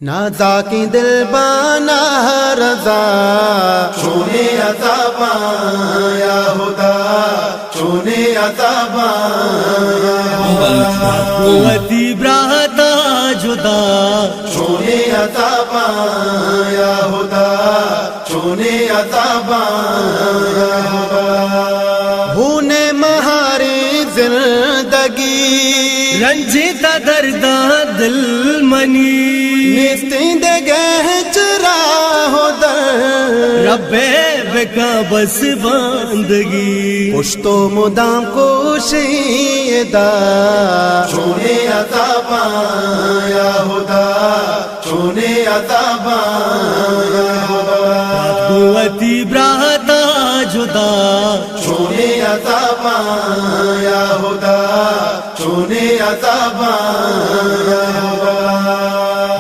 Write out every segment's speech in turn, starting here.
نازا کی دل بانا رضا چونے عذاباں یا خدا چونے عذاباں قوتی براہتا جدا چونے عذاباں یا خدا چونے عذاباں بھونے مہاری زندگی رنجتا دردہ دل منی نیستیں دے گہ چرا ہو در رب بکا بس باندگی پشتو مدام کوشی دا چونے عذاباں یا خدا چونے عذاباں یا خدا قوتی براہتا جدا چونے عذاباں یا خدا چونے عذاباں یا خدا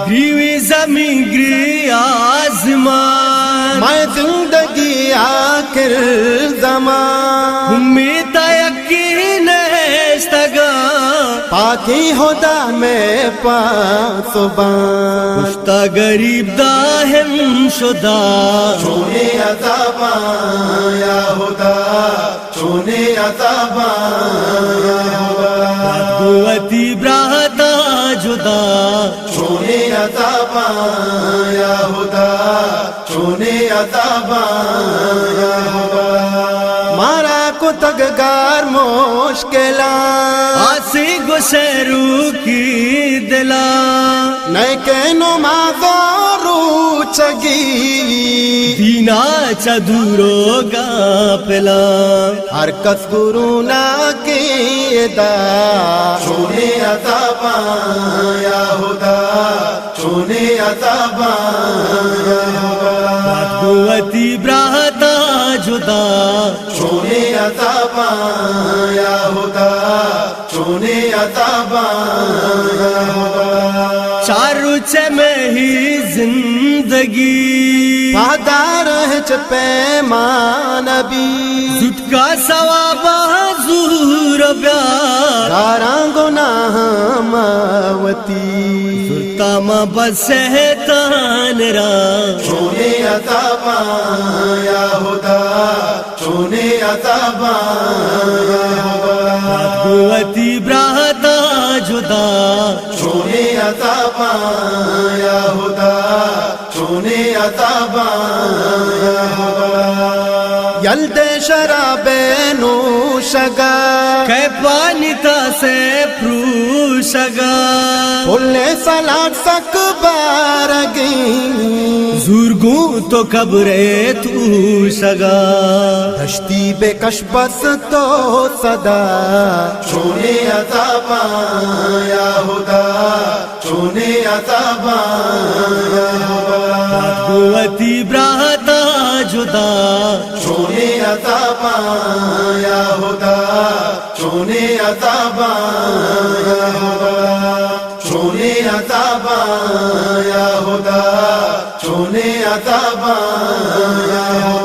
گریوی زمین گری آزمان میں زندگی آخر زمان امیتا یقین استگا پاکی خدا میں پاسبان کشتا غریب داہم شدہ چونے عذاباں یا خدا چونے عذاباں یا خدا قوتی براہتا جدا چونے عذاباں یا خدا چونے عذاباں یا خدا مارا کو تگگار مشکلات آسی گسرو کی دلا نئے کے نمازارو چگی دینا چدورو گا پلا ہر کس گرو نا کی دا چونے عذاباں یا خدا چونے عذاباں یا خدا قوتی براہتا جدا چونے عذاباں یا خدا چونے عذاباں یا خدا چارو میں ہی زندگی پادار چ پیمان بھی زد کا ثواب حضور بیار داراں گناہ ماوتی تاما بسہتان را چونے عذاباں یا خدا چونے عذاباں یا خدا قوتی براہتا جدا چونے عذاباں یا خدا چونے عذاباں یا خدا یلد شراب نوشگا کہ پانی تا سے پروشگا پھلے سلاٹ سک بارگی زورگوں تو قبرے تو شگا دشتی بے کش بس تو صدا چونے عذاباں یا خدا چونے عذاباں یا خدا قوتی براہتا جدا چونے عذاباں یا خدا چونے عذاباں یا خدا چونے عذاباں یا خدا چونے عذاباں یا خدا